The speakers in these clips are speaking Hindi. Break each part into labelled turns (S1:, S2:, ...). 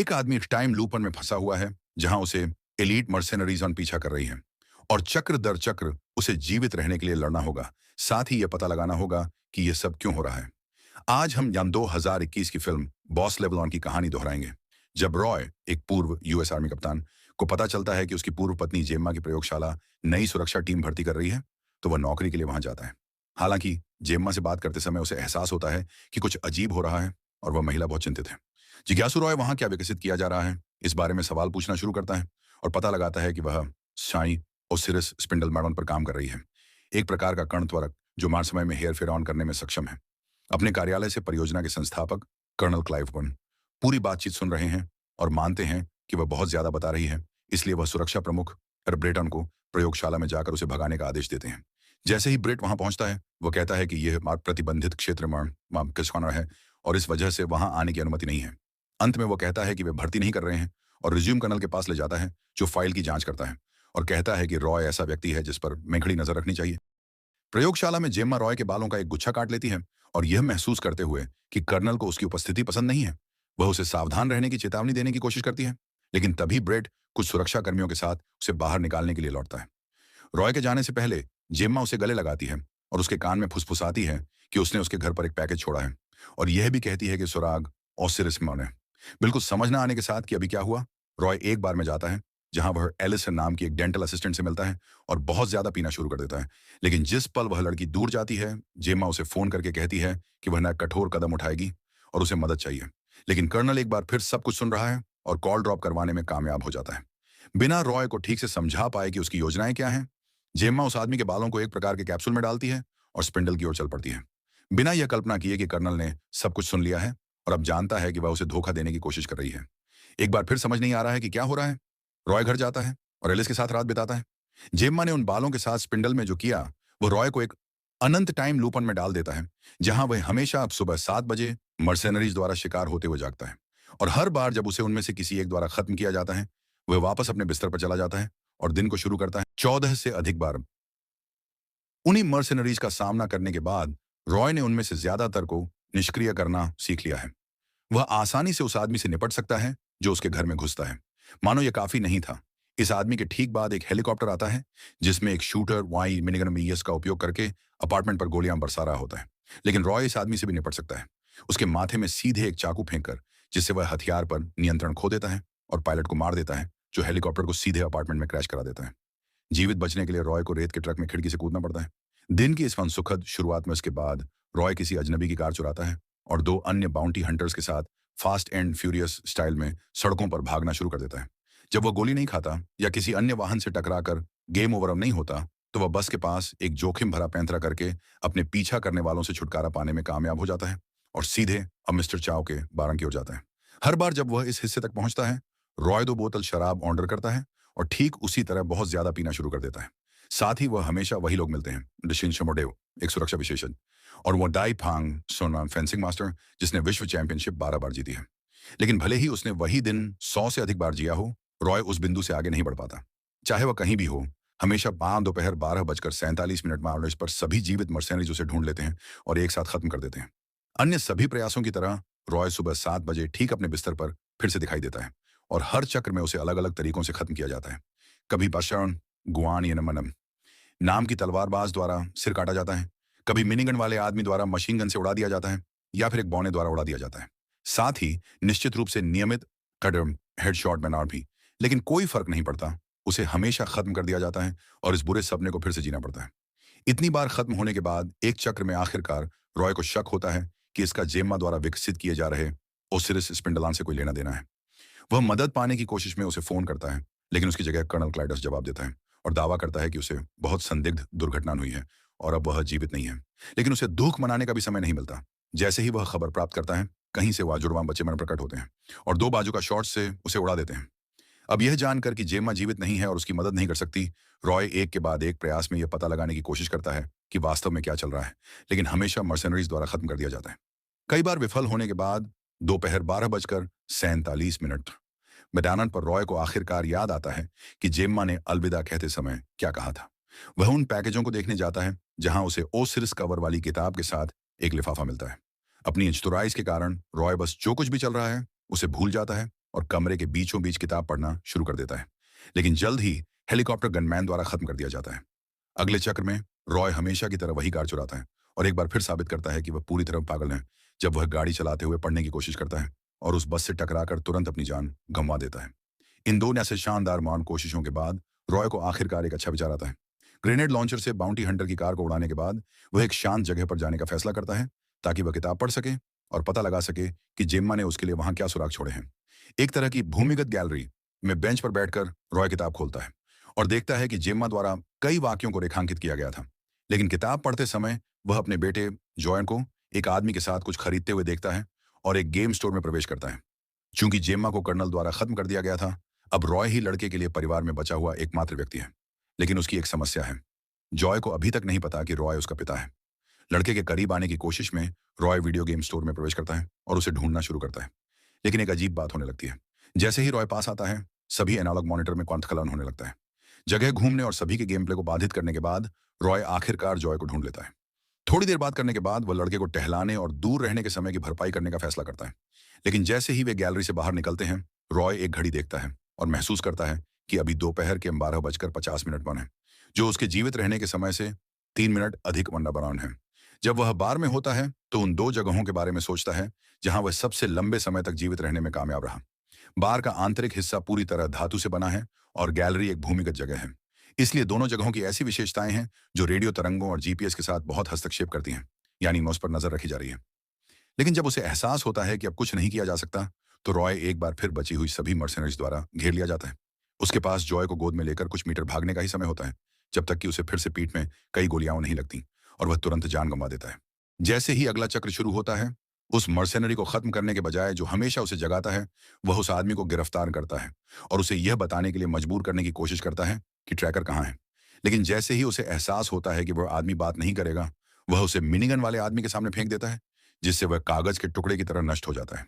S1: एक आदमी टाइम लूपर में फंसा हुआ है जहां उसे एलीट मर्सेनरीज ऑन पीछा कर रही हैं और चक्र दर चक्र उसे जीवित रहने के लिए लड़ना होगा। साथ ही यह पता लगाना होगा कि यह सब क्यों हो रहा है। आज हम यम 2021 की फिल्म बॉस लेवलॉन की कहानी दोहराएंगे। जब रॉय, एक पूर्व यूएस आर्मी कप्तान, को पता चलता है कि उसकी पूर्व पत्नी जेम्मा की प्रयोगशाला नई सुरक्षा टीम भर्ती कर रही है, तो वह नौकरी के लिए वहां जाता है। हालांकि जेम्मा से बात करते समय उसे एहसास होता है कि कुछ अजीब हो रहा है और वह महिला बहुत चिंतित है। जिज्ञासु रॉय वहां क्या विकसित किया जा रहा है, इस बारे में सवाल पूछना शुरू करता है और पता लगाता है कि वह शाई ओसिरिस स्पिंडल मैडन पर काम कर रही है, एक प्रकार का कण त्वरक जो मार समय में हेर फेर ऑन करने में सक्षम है। अपने कार्यालय से परियोजना के संस्थापक कर्नल क्लाइव बर्न पूरी बातचीत सुन रहे हैं और मानते हैं कि वह बहुत ज्यादा बता रही है, इसलिए वह सुरक्षा प्रमुख ब्रेटन को प्रयोगशाला में जाकर उसे भगाने का आदेश देते हैं। जैसे ही ब्रेट वहां पहुंचता है, वह कहता है कि यह प्रतिबंधित क्षेत्र में है और इस वजह से वहां आने की अनुमति नहीं है। अंत में वो कहता है कि वे भर्ती नहीं कर रहे हैं और रिज्यूम कर्नल के पास ले जाता है, जो फाइल की जांच करता है और कहता है कि रॉय ऐसा व्यक्ति है जिस पर मेखड़ी नजर रखनी चाहिए। प्रयोगशाला में जेम्मा रॉय के बालों का एक गुच्छा काट लेती है और यह महसूस करते हुए कि कर्नल को उसकी उपस्थिति पसंद नहीं है, वह उसे सावधान रहने की चेतावनी देने की कोशिश करती है। लेकिन तभी ब्रेड कुछ सुरक्षा कर्मियों के साथ उसे बाहर निकालने के लिए लौटता है। रॉय के जाने से पहले जेम्मा उसे गले लगाती है और उसके कान में फुसफुसाती है कि उसने उसके घर पर एक पैकेज छोड़ा है और यह भी कहती है कि सुराग ओसिरिस मौन है। बिल्कुल समझ ना आने के साथ कि अभी क्या हुआ, रॉय एक बार में जाता है जहां वह एलिसन नाम की एक डेंटल असिस्टेंट से मिलता है और बहुत ज्यादा पीना शुरू कर देता है। लेकिन जिस पल वह लड़की दूर जाती है, जेम्मा उसे फोन करके कहती है कि वह न कठोर कदम उठाएगी और उसे मदद चाहिए। लेकिन कर्नल एक बार फिर सब कुछ सुन रहा है और कॉल ड्रॉप करवाने में कामयाब हो जाता है। बिना रॉय को ठीक से समझा पाए कि उसकी योजनाएं क्या हैं, जेम्मा उस आदमी के बालों को एक प्रकार के कैप्सूल में डालती है और स्पिंडल की ओर चल पड़ती है, बिना यह कल्पना किए कि कर्नल ने सब कुछ सुन लिया है और अब जानता है कि वह उसे धोखा देने की कोशिश कर रही है। एक बार फिर समझ नहीं आ रहा है कि क्या हो रहा है। रॉय घर जाता है और एलिस के साथ रात बिताता है। जेम्मा ने उन बालों के साथ स्पिंडल में जो किया, वो रॉय को एक अनंत टाइम लूपन में डाल देता है, जहां वह हमेशा अब सुबह 7 बजे मर्सेनरीज द्वारा शिकार होते हुए जागता है। और हर बार जब उसे उनमें से किसी एक द्वारा खत्म किया जाता है, वह वापस अपने बिस्तर पर चला जाता है और दिन को शुरू करता है। 14 से अधिक बार उन्हीं मर्सेनरीज का सामना करने के बाद रॉय ने उनमें से ज्यादातर को निष्क्रिय करना सीख लिया है। वह आसानी से उस आदमी से निपट सकता है जो उसके घर में घुसता है। मानो यह काफी नहीं था, इस आदमी के ठीक बाद एक हेलीकॉप्टर आता है जिसमें एक शूटर वाई मिनीगन वीएस का उपयोग करके अपार्टमेंट पर गोलियां बरसा रहा होता है। लेकिन रॉय इस आदमी से भी निपट सकता है, उसके माथे में सीधे एक चाकू फेंककर, जिससे वह हथियार पर नियंत्रण खो देता है और पायलट को मार देता है, जो हेलीकॉप्टर को सीधे अपार्टमेंट में क्रैश करा देता है। जीवित बचने के लिए रॉय को रेत के ट्रक में खिड़की से कूदना पड़ता है। दिन की इस सुखद शुरुआत में उसके बाद रॉय किसी अजनबी की कार चुराता है और 2 अन्य बाउंटी हंटर्स के साथ फास्ट एंड फ्यूरियस स्टाइल में सड़कों पर भागना शुरू कर देता है। जब वह गोली नहीं खाता या किसी अन्य वाहन से टकराकर गेम ओवर नहीं होता, तो वह बस के पास एक जोखिम भरा पैंतरा करके अपने पीछा करने वालों से छुटकारा पाने में कामयाब हो जाता है और सीधे अब मिस्टर चाव के बारंग की ओर जाता है। हर बार जब वह इस हिस्से तक पहुंचता है, रॉय 2 बोतल शराब ऑर्डर करता है और ठीक उसी तरह बहुत ज्यादा पीना शुरू कर देता है। साथ ही वह हमेशा वही लोग मिलते हैं, डिशिन शमोडेव, एक सुरक्षा विशेषज्ञ, और वो डाई फांग सोना, फेंसिंग मास्टर, जिसने विश्व चैंपियनशिप 12 बार जीती है। लेकिन भले ही उसने वही दिन 100 से अधिक बार जिया हो, रॉय उस बिंदु से आगे नहीं बढ़ पाता। चाहे वह कहीं भी हो, हमेशा दोपहर 12:47 में आर्लिस पर सभी जीवित मर्सेनरीज उसे ढूंढ लेते हैं और एक साथ खत्म कर देते हैं। अन्य सभी प्रयासों की तरह रॉय सुबह 7 बजे ठीक अपने बिस्तर पर फिर से दिखाई देता है और हर चक्र में उसे अलग अलग तरीकों से खत्म किया जाता है। कभी बशरण गुआन यनमनम नाम की तलवारबाज द्वारा सिर काटा जाता है, कभी मिनीगन वाले आदमी द्वारा मशीन गन से उड़ा दिया जाता है या फिर एक बौने द्वारा उड़ा दिया जाता है। साथ ही निश्चित रूप से नियमित कदम हेडशॉट मैनार भी। लेकिन कोई फर्क नहीं पड़ता, उसे हमेशा खत्म कर दिया जाता है और इस बुरे सपने को फिर से जीना पड़ता है। इतनी बार खत्म होने के बाद एक चक्र में आखिरकार रॉय को शक होता है कि इसका जेम्मा द्वारा विकसित किए जा रहे ओसिरिस स्पिंडलान से कोई लेना देना है। वह मदद पाने की कोशिश में उसे फोन करता है, लेकिन उसकी जगह कर्नल क्लाइडस जवाब देता है और दावा करता है कि उसे बहुत संदिग्ध दुर्घटना हुई है और अब वह जीवित नहीं है। लेकिन उसे दुख मनाने का भी समय नहीं मिलता। जैसे ही वह खबर प्राप्त करता है, कहीं से वाजुड़वा बच्चे मन प्रकट होते हैं और 2 बाजू का शॉट से उसे उड़ा देते हैं। अब यह जानकर कि जेम्मा जीवित नहीं है और उसकी मदद नहीं कर सकती, रॉय एक के बाद एक प्रयास में यह पता लगाने की कोशिश करता है कि वास्तव में क्या चल रहा है, लेकिन हमेशा मर्सेनरीज द्वारा खत्म कर दिया जाता है। कई बार विफल होने के बाद दोपहर 12:47 मैदान पर रॉय को आखिरकार याद आता है कि जेम्मा ने अलविदा कहते समय क्या कहा था। वह उन पैकेजों को देखने जाता है जहां उसे ओसिरिस कवर वाली किताब के साथ एक लिफाफा मिलता है। अपनी चतुराई के कारण रॉय बस जो कुछ भी चल रहा है उसे भूल जाता है और कमरे के बीचों बीच किताब पढ़ना शुरू कर देता है। लेकिन जल्द ही हेलीकॉप्टर गनमैन द्वारा खत्म कर दिया जाता है। अगले चक्र में रॉय हमेशा की तरह वही कार चुराता है और एक बार फिर साबित करता है कि वह पूरी तरह पागल है जब वह गाड़ी चलाते हुए पढ़ने की कोशिश करता है और उस बस से टकराकर तुरंत अपनी जान गंवा देता है। इन दोनों ऐसे शानदार मान कोशिशों के बाद रॉय को आखिरकार एक अच्छा विचार आता है। ग्रेनेड लॉन्चर से बाउंटी हंटर की कार को उड़ाने के बाद वह एक शांत जगह पर जाने का फैसला करता है ताकि वह किताब पढ़ सके और पता लगा सके कि जेम्मा ने उसके लिए वहां क्या सुराग छोड़े हैं। एक तरह की भूमिगत गैलरी में बेंच पर बैठकर रॉय किताब खोलता है और देखता है कि जेम्मा द्वारा कई वाक्यों को रेखांकित किया गया था। लेकिन किताब पढ़ते समय वह अपने बेटे जॉयन को एक आदमी के साथ कुछ खरीदते हुए देखता है और एक गेम स्टोर में प्रवेश करता है। चूंकि जेम्मा को कर्नल द्वारा खत्म कर दिया गया था, अब रॉय ही लड़के के लिए परिवार में बचा हुआ एकमात्र व्यक्ति है। लेकिन उसकी एक समस्या है। जॉय को अभी तक नहीं पता कि रॉय उसका पिता है। लड़के के करीब आने की कोशिश में रॉय वीडियो गेम स्टोर में प्रवेश करता है और उसे ढूंढना शुरू करता है। लेकिन एक अजीब बात होने लगती है। जैसे ही रॉय पास आता है, सभी एनालॉग मॉनिटर में क्वांतकलन होने लगता है। जगह घूमने और सभी के गेम प्ले को बाधित करने के बाद रॉय आखिरकार जॉय को ढूंढ लेता है। थोड़ी देर बात करने के बाद वह लड़के को टहलाने और दूर रहने के समय की भरपाई करने का फैसला करता है। लेकिन जैसे ही वे गैलरी से बाहर निकलते हैं, रॉय एक घड़ी देखता है और महसूस करता है कि अभी दोपहर के 12:50 बन है, जो उसके जीवित रहने के समय से 3 मिनट अधिक वंडाबरान है। जब वह बार में होता है तो उन दो जगहों के बारे में सोचता है जहां वह सबसे लंबे समय तक जीवित रहने में कामयाब रहा। बार का आंतरिक हिस्सा पूरी तरह धातु से बना है और गैलरी एक भूमिगत जगह है। इसलिए दोनों जगहों की ऐसी विशेषताएं हैं जो रेडियो तरंगों और जीपीएस के साथ बहुत हस्तक्षेप करती हैं, यानी उस पर नजर रखी जा रही है। लेकिन जब उसे एहसास होता है कि अब कुछ नहीं किया जा सकता, तो रॉय एक बार फिर बची हुई सभी मर्सेनरीज द्वारा घेर लिया जाता है। उसके पास जॉय को गोद में लेकर कुछ मीटर भागने का ही समय होता है, जब तक कि उसे फिर से पीठ में कई गोलियां नहीं लगती और वह तुरंत जान गंवा देता है। जैसे ही अगला चक्र शुरू होता है, उस मर्सेनरी को खत्म करने के बजाय जो हमेशा उसे जगाता है, वह उस आदमी को गिरफ्तार करता है और उसे यह बताने के लिए मजबूर करने की कोशिश करता है कि ट्रैकर कहाँ है। लेकिन जैसे ही उसे एहसास होता है कि वह आदमी बात नहीं करेगा, वह उसे मिनीगन वाले आदमी के सामने फेंक देता है, जिससे वह कागज के टुकड़े की तरह नष्ट हो जाता है।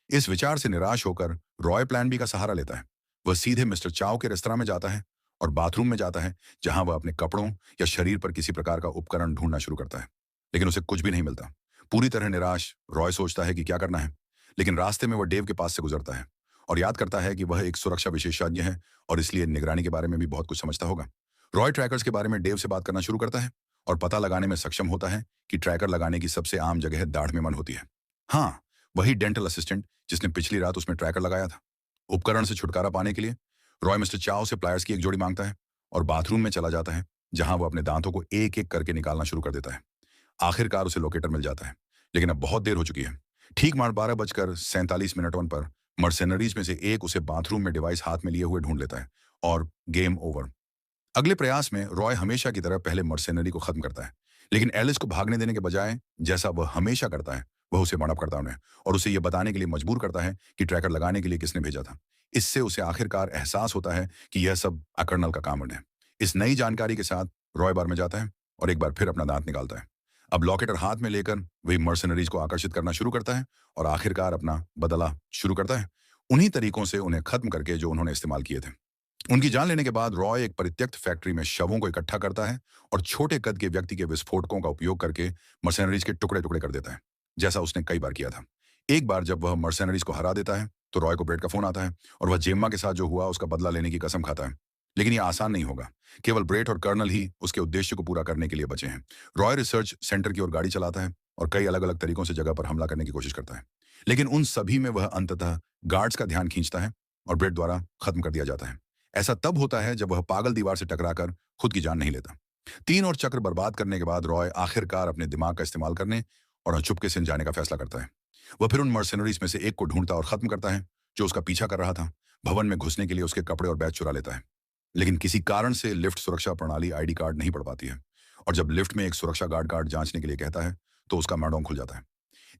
S1: इस विचार से निराश होकर रॉय प्लान बी का सहारा लेता है। वह सीधे मिस्टर चाओ के रेस्तरां में जाता है और बाथरूम में जाता है, जहां वह अपने कपड़ों या शरीर पर किसी प्रकार का उपकरण ढूंढना शुरू करता है। लेकिन उसे कुछ भी नहीं मिलता। पूरी तरह निराश रॉय सोचता है कि क्या करना है। लेकिन रास्ते में वह डेव के पास से गुजरता है और याद करता है कि वह एक सुरक्षा विशेषज्ञ है और इसलिए निगरानी के बारे में भी बहुत कुछ समझता होगा। रॉय ट्रैकर्स के बारे में डेव से बात करना शुरू करता है और पता लगाने में सक्षम होता है कि ट्रैकर लगाने की सबसे आम जगह दाढ़ में मन होती है। हाँ, वही डेंटल असिस्टेंट जिसने पिछली रात उसमें ट्रैकर लगाया था। उपकरण से छुटकारा पाने के लिए रॉय मिस्टर चाओ से प्लायर्स की एक जोड़ी मांगता है और बाथरूम में चला जाता है, जहां वह अपने दांतों को एक एक करके निकालना शुरू कर देता है। आखिरकार उसे लोकेटर मिल जाता है, लेकिन अब बहुत देर हो चुकी है। ठीक 12:47 पर मर्सेनरीज में से एक उसे बाथरूम में डिवाइस हाथ में लिए हुए ढूंढ लेता है और गेम ओवर। अगले प्रयास में रॉय हमेशा की तरह पहले मर्सेनरी को खत्म करता है, लेकिन एलिस को भागने देने के बजाय जैसा वह हमेशा करता है, वह उसे मर्डर करता है और उसे यह बताने के लिए मजबूर करता है कि ट्रैकर लगाने के लिए किसने भेजा था। इससे उसे आखिरकार एहसास होता है कि यह सब अकर्नल का काम है। इस नई जानकारी के साथ रॉय बार में जाता है और एक बार फिर अपना दांत निकालता है। अब लॉकेटर हाथ में लेकर वही मर्सेनरीज को आकर्षित करना शुरू करता है और आखिरकार अपना बदला शुरू करता है, उन्हीं तरीकों से उन्हें खत्म करके जो उन्होंने इस्तेमाल किए थे। उनकी जान लेने के बाद रॉय एक परित्यक्त फैक्ट्री में शवों को इकट्ठा करता है और छोटे कद के व्यक्ति के विस्फोटकों का उपयोग करके मर्सेनरीज के टुकड़े टुकड़े कर देता है, जैसा उसने कई बार किया था। एक बार जब वह मर्सेनरीज को हरा देता है, तो रॉय को ब्रेड का फोन आता है और वह जेम्मा के साथ जो हुआ उसका बदला लेने की कसम खाता है। लेकिन यह आसान नहीं होगा। केवल ब्रेट और कर्नल ही उसके उद्देश्य को पूरा करने के लिए बचे हैं। रॉय रिसर्च सेंटर की ओर गाड़ी चलाता है और कई अलग अलग तरीकों से जगह पर हमला करने की कोशिश करता है, लेकिन उन सभी में वह अंततः गार्ड्स का ध्यान खींचता है और ब्रेट द्वारा खत्म कर दिया जाता है। ऐसा तब होता है जब वह पागल दीवार से टकराकर खुद की जान नहीं लेता। 3 और चक्र बर्बाद करने के बाद रॉय आखिरकार अपने दिमाग का इस्तेमाल करने और चुपके से जाने का फैसला करता है। वह फिर उन मर्सेनरीज में से एक को ढूंढता और खत्म करता है जो उसका पीछा कर रहा था। भवन में घुसने के लिए उसके कपड़े और बैग चुरा लेता है, लेकिन किसी कारण से लिफ्ट सुरक्षा प्रणाली आईडी कार्ड नहीं पढ़ पाती है और जब लिफ्ट में एक सुरक्षा गार्ड कार्ड जांचने के लिए कहता है, तो उसका मैडों खुल जाता है।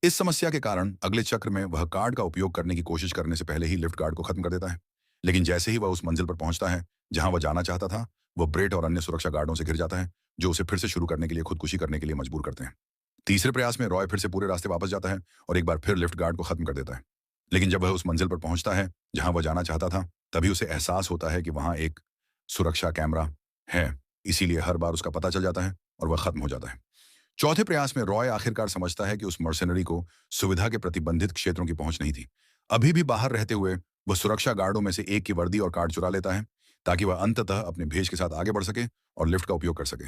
S1: इस समस्या के कारण अगले चक्र में वह कार्ड का उपयोग करने की कोशिश करने से पहले ही लिफ्ट गार्ड को खत्म कर देता है। लेकिन जैसे ही वह उस मंजिल पर पहुंचता है जहां वह जाना चाहता था, वह ब्रेट और अन्य सुरक्षा गार्डों से घिर जाता है, जो उसे फिर से शुरू करने के लिए खुदकुशी करने के लिए मजबूर करते हैं। तीसरे प्रयास में रॉय फिर से पूरे रास्ते वापस जाता है और एक बार फिर लिफ्ट गार्ड को खत्म कर देता है। लेकिन जब वह उस मंजिल पर पहुंचता है जहां वह जाना चाहता था, तभी उसे एहसास होता है कि वहां एक सुरक्षा कैमरा है। इसीलिए हर बार उसका पता चल जाता है और वह खत्म हो जाता है। चौथे प्रयास में रॉय आखिरकार समझता है कि उस मर्सेनरी को सुविधा के प्रतिबंधित क्षेत्रों की पहुंच नहीं थी। अभी भी बाहर रहते हुए वह सुरक्षा गार्डों में से एक की वर्दी और कार्ड चुरा लेता है ताकि वह अंततः अपने भेष के साथ आगे बढ़ सके और लिफ्ट का उपयोग कर सके।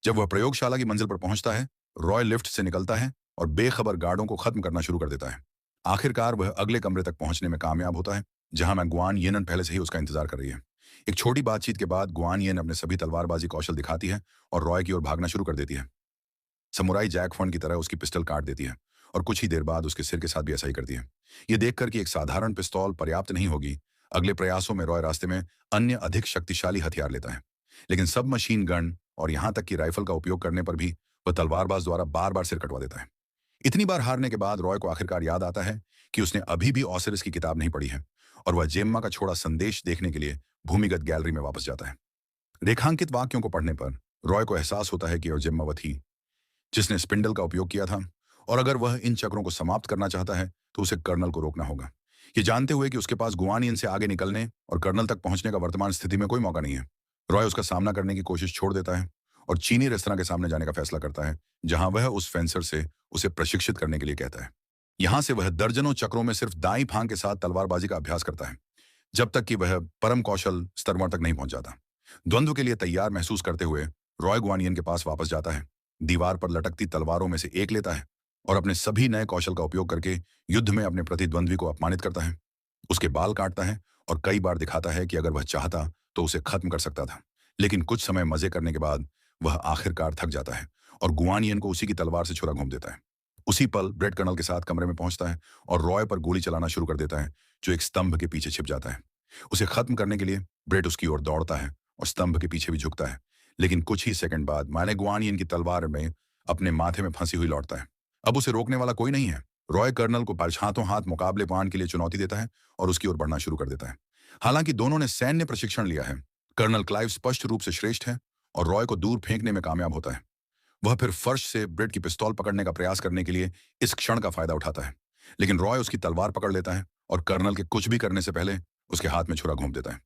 S1: जब वह प्रयोगशाला की मंजिल पर पहुंचता है, रॉय लिफ्ट से निकलता है और बेखबर गार्डों को खत्म करना शुरू कर देता है। आखिरकार वह अगले कमरे तक पहुंचने में कामयाब होता है, जहां मैं गुआन येनन पहले से ही उसका इंतजार कर रही है। एक छोटी बातचीत के बाद गुआन येन अपने सभी तलवारबाजी कौशल दिखाती है और रॉय की ओर भागना शुरू कर देती है। समुराई जैक फंड की तरह उसकी पिस्टल काट देती है और कुछ ही देर बाद उसके सिर के साथ भी ऐसा ही करती है। यह देखकर कि एक साधारण पिस्तौल पर्याप्त नहीं होगी, अगले प्रयासों में रॉय रास्ते में अन्य अधिक शक्तिशाली हथियार लेता है। लेकिन सब मशीन गन और यहां तक कि राइफल का उपयोग करने पर भी वह तलवारबाज द्वारा बार बार सिर कटवा देता है। इतनी बार हारने के बाद रॉय को आखिरकार याद आता है कि उसने अभी भी ऑसिरिस की किताब नहीं पढ़ी है और वह जेम्मा का छोड़ा संदेश देखने के लिए भूमिगत गैलरी में वापस जाता है। रेखांकित वाक्यों को पढ़ने पर रॉय को एहसास होता है कि और जेम्मा वह थी जिसने स्पिंडल का उपयोग किया था, और अगर वह इन चक्रों को समाप्त करना चाहता है तो उसे कर्नल को रोकना होगा। ये जानते हुए कि उसके पास गुआनियन से आगे निकलने और कर्नल तक पहुंचने का वर्तमान स्थिति में कोई मौका नहीं है, रॉय उसका सामना करने की कोशिश छोड़ देता है और चीनी रेस्तरां के सामने जाने का फैसला करता है, जहां वह उस फेंसर से उसे प्रशिक्षित करने के लिए कहता है। यहां से वह दर्जनों चक्रों में सिर्फ दाई फांग के साथ तलवारबाजी का अभ्यास करता है, जब तक कि वह परम कौशल स्तर तक नहीं पहुंच जाता। द्वंद्व के लिए तैयार महसूस करते हुए रॉय गुआनियन के पास वापस जाता है, दीवार पर लटकती तलवारों में से एक लेता है और अपने सभी नए कौशल का उपयोग करके युद्ध में अपने प्रतिद्वंद्वी को अपमानित करता है, उसके बाल काटता है और कई बार दिखाता है कि अगर वह चाहता तो उसे खत्म कर सकता था। लेकिन कुछ समय मजे करने के बाद वह आखिरकार थक जाता है और गुआनियन को उसी की तलवार से छुरा घूम देता है। उसी पल ब्रेड कर्नल के साथ कमरे में पहुंचता है और रॉय पर गोली चलाना शुरू कर देता है, जो एक स्तंभ के पीछे छिप जाता है। उसे खत्म करने के लिए ब्रेड उसकी ओर दौड़ता है और स्तंभ के पीछे भी झुकता है, लेकिन कुछ ही सेकंड बाद माने गुआनियन की तलवार में अपने माथे में फंसी हुई लौटता है। अब उसे रोकने वाला कोई नहीं है। रॉय कर्नल को हाथों हाथ मुकाबले पान के लिए चुनौती देता है और उसकी ओर बढ़ना शुरू कर देता है। हालांकि दोनों ने सैन्य प्रशिक्षण लिया है, कर्नल क्लाइव स्पष्ट रूप से श्रेष्ठ है और रॉय को दूर फेंकने में कामयाब होता है। वह फिर फर्श से ब्रेड की पिस्तौल पकड़ने का प्रयास करने के लिए इस क्षण का फायदा उठाता है, लेकिन रॉय उसकी तलवार पकड़ लेता है और कर्नल के कुछ भी करने से पहले उसके हाथ में छुरा घोंप देता है।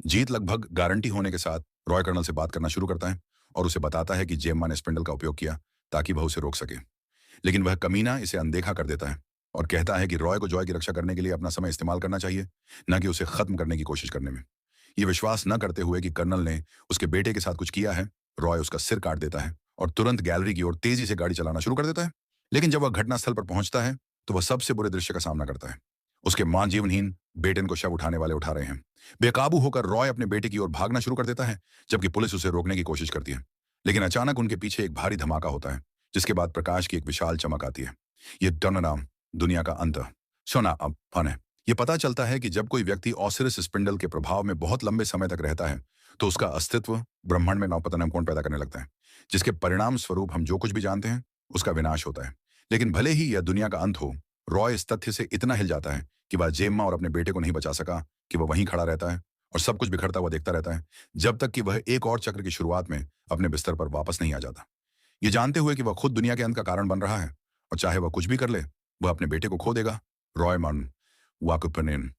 S1: जीत लगभग गारंटी होने के साथ रॉय कर्नल से बात करना शुरू करता है और उसे बताता है कि जेम्मा ने स्पिंडल का उपयोग किया ताकि वह उसे रोक सके, लेकिन वह कमीना इसे अनदेखा कर देता है और कहता है कि रॉय को जॉय की रक्षा करने के लिए अपना समय इस्तेमाल करना चाहिए, न कि उसे खत्म करने की कोशिश करने में। ये विश्वास न करते हुए कि कर्नल ने उसके बेटे के साथ कुछ किया है, रॉय उसका सिर काट देता है और तुरंत गैलरी की ओर तेजी से गाड़ी चलाना शुरू कर देता है। लेकिन जब वह घटनास्थल पर पहुंचता है तो वह सबसे बुरे दृश्य का सामना करता है। उसके मां जीवनहीन बेटन को शव उठाने वाले उठा रहे हैं। बेकाबू होकर रॉय अपने बेटे की ओर भागना शुरू कर देता है, जबकि पुलिस उसे रोकने की कोशिश करती है। लेकिन अचानक उनके पीछे एक भारी धमाका होता है, जिसके बाद प्रकाश की एक विशाल चमक आती है। ये टर्नराउंड दुनिया का अंत सोना अब फन है। ये पता चलता है कि जब कोई व्यक्ति ऑसिरिस स्पिंडल के प्रभाव में बहुत लंबे समय तक रहता है तो उसका अस्तित्व ब्रह्मांड में नौपतन कोण पैदा करने लगता है, जिसके परिणाम स्वरूप हम जो कुछ भी जानते हैं उसका विनाश होता है। लेकिन भले ही यह दुनिया का अंत हो, रॉय इस तथ्य से इतना हिल जाता है कि वह जेम्मा और अपने बेटे को नहीं बचा सका कि वह वहीं खड़ा रहता है और सब कुछ बिखरता हुआ देखता रहता है, जब तक कि वह एक और चक्र की शुरुआत में अपने बिस्तर पर वापस नहीं आ जाता। ये जानते हुए कि वह खुद दुनिया के अंत का कारण बन रहा है और चाहे वह कुछ भी कर ले वह अपने बेटे को खो देगा, रॉय मन वाकुपनेन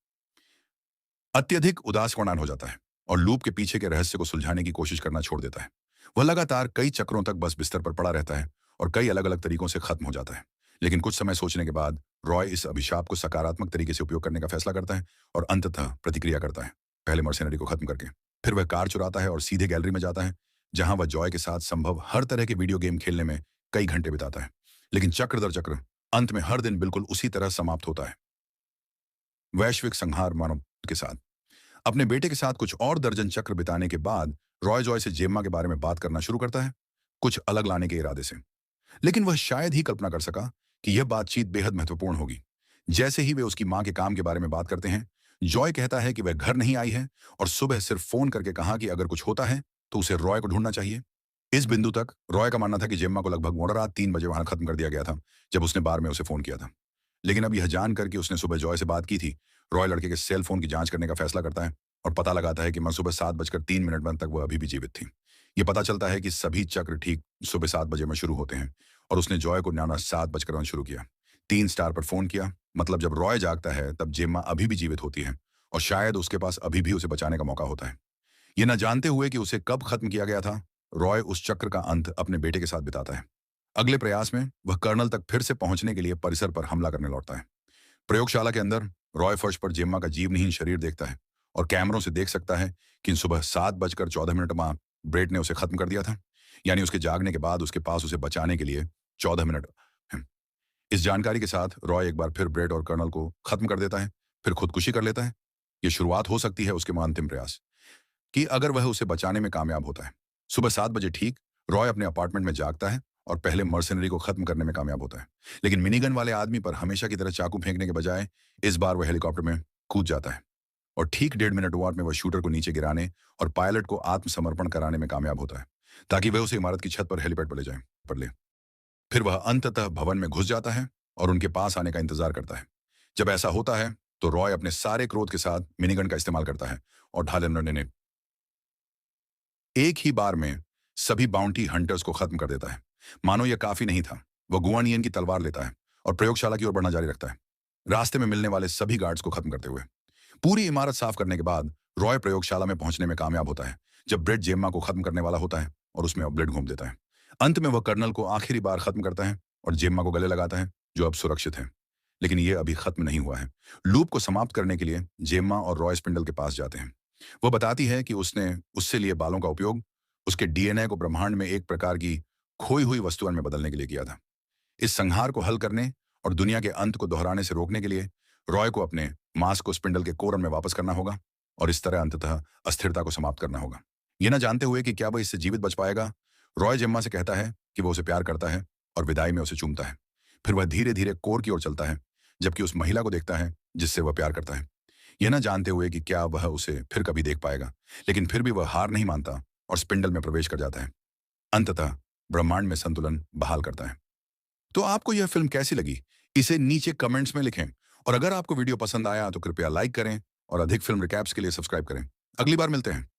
S1: अत्यधिक उदास वर्णन हो जाता है और लूप के पीछे के रहस्य को सुलझाने की कोशिश करना छोड़ देता है। वह लगातार कई चक्रों तक बस बिस्तर पर पड़ा रहता है और कई अलग अलग तरीकों से खत्म हो जाता है। लेकिन कुछ समय सोचने के बाद रॉय इस अभिशाप को सकारात्मक तरीके से उपयोग करने का फैसला करता है और अंततः प्रतिक्रिया करता है, पहले मर्सेनरी को खत्म करके। फिर वह कार चुराता है और सीधे गैलरी में जाता है, जहां वह जॉय के साथ संभव हर तरह के वीडियो गेम खेलने में कई घंटे बिताता है। लेकिन चक्र दर चक्र अंत में हर दिन बिल्कुल उसी तरह समाप्त होता है, वैश्विक संहार मानव के साथ। अपने बेटे के साथ कुछ और दर्जन चक्र बिताने के बाद रॉय जॉय से जेम्मा के बारे में बात करना शुरू करता है, कुछ अलग लाने के इरादे से। लेकिन वह शायद ही कल्पना कर सका कि यह बातचीत बेहद महत्वपूर्ण होगी। जैसे ही वे उसकी मां के काम के बारे में बात करते हैं, जॉय कहता है कि वह घर नहीं आई है और सुबह सिर्फ फोन करके कहा कि अगर कुछ होता है तो उसे रॉय को ढूंढना चाहिए। इस बिंदु तक रॉय का मानना था कि जेम्मा को लगभग मोड़ रात 3 बजे वहां खत्म कर दिया गया था, जब उसने बार में उसे फोन किया था। लेकिन अब यह जानकर कि उसने सुबह जॉय से बात की थी, रॉय लड़के के सेल फोन की जांच करने का फैसला करता है और पता लगाता है कि मैं सुबह 7:03 तक वह अभी भी जीवित थी। यह पता चलता है कि सभी चक्र ठीक सुबह 7 बजे में शुरू होते हैं और उसने जॉय को न्याना 7 बजकर शुरू किया। 3 स्टार पर फोन किया, मतलब जब रॉय जागता है तब जेम्मा अभी भी जीवित होती है और शायद उसके पास अभी भी उसे बचाने का मौका होता है। यह न जानते हुए कि उसे कब खत्म किया गया था, रॉय उस चक्र का अंत अपने बेटे के साथ बिताता है। अगले प्रयास में वह कर्नल तक फिर से पहुंचने के लिए परिसर पर हमला करने लौटता है। प्रयोगशाला के अंदर रॉय फर्श पर जेम्मा का जीवनहीन शरीर देखता है और कैमरों से देख सकता है कि सुबह 7:14 मां ब्रेट ने उसे खत्म कर दिया था। यानी उसके जागने के बाद उसके पास उसे बचाने के लिए 14 मिनट हैं। इस जानकारी के साथ रॉय एक बार फिर ब्रेट और कर्नल को खत्म कर देता है, फिर खुदकुशी कर लेता है। ये शुरुआत हो सकती है उसके अंतिम प्रयास कि अगर वह उसे बचाने में कामयाब होता है। सुबह 7 बजे ठीक रॉय अपने अपार्टमेंट में जागता है और पहले मर्सनरी को खत्म करने में कामयाब होता है। लेकिन मिनीगन वाले आदमी पर हमेशा की तरह चाकू फेंकने के बजाय इस बार वह हेलीकॉप्टर में कूद जाता है और ठीक 1.5 मिनट वार में वह शूटर को नीचे गिराने और पायलट को आत्मसमर्पण कराने में कामयाब होता है ताकि वह उसे इमारत की छत पर हेलीपैड पर ले जाए पर ले। फिर वह अंततः भवन में घुस जाता है और उनके पास आने का इंतजार करता है। जब ऐसा होता है तो रॉय अपने सारे क्रोध के साथ मिनीगन का इस्तेमाल करता है और ढाल ने एक ही बार में सभी बाउंटी हंटर्स को खत्म कर देता है। मानो यह काफी नहीं था, वह गुआनियन की तलवार लेता है और प्रयोगशाला की ओर बढ़ना जारी रखता है, रास्ते में मिलने वाले सभी गार्ड्स को खत्म करते हुए। पूरी इमारत साफ करने के बाद रॉय प्रयोगशाला में पहुंचने में कामयाब होता है जब ब्रेट जेम्मा को खत्म करने वाला होता है और उसमें ब्लेड घूम देता है। अंत में वह कर्नल को आखिरी बार खत्म करता है और जेम्मा को गले लगाता है जो अब सुरक्षित है। लेकिन यह अभी खत्म नहीं हुआ है। लूप को समाप्त करने के लिए जेम्मा और रॉय स्पिंडल के पास जाते हैं। वह बताती है कि उसने उससे लिए बालों का उपयोग उसके डीएनए को ब्रह्मांड में एक प्रकार की खोई हुई वस्तुओं में बदलने के लिए किया था। इस संहार को हल करने और दुनिया के अंत को दोहराने से रोकने के लिए रॉय को अपने मांस को स्पिंडल के कोरन में वापस करना होगा और इस तरह अंततः अस्थिरता को समाप्त करना होगा। यह ना जानते हुए कि क्या वह इससे जीवित बच पाएगा, रॉय जेम्मा से कहता है कि वह उसे प्यार करता है और विदाई में उसे चूमता है। फिर वह धीरे धीरे कोर की ओर चलता है जबकि उस महिला को देखता है जिससे वह प्यार करता है, यह ना जानते हुए कि क्या वह उसे फिर कभी देख पाएगा। लेकिन फिर भी वह हार नहीं मानता और स्पिंडल में प्रवेश कर जाता है, अंततः ब्रह्मांड में संतुलन बहाल करता है। तो आपको यह फिल्म कैसी लगी, इसे नीचे कमेंट्स में लिखें और अगर आपको वीडियो पसंद आया तो कृपया लाइक करें और अधिक फिल्म रिकैप्स के लिए सब्सक्राइब करें। अगली बार मिलते हैं।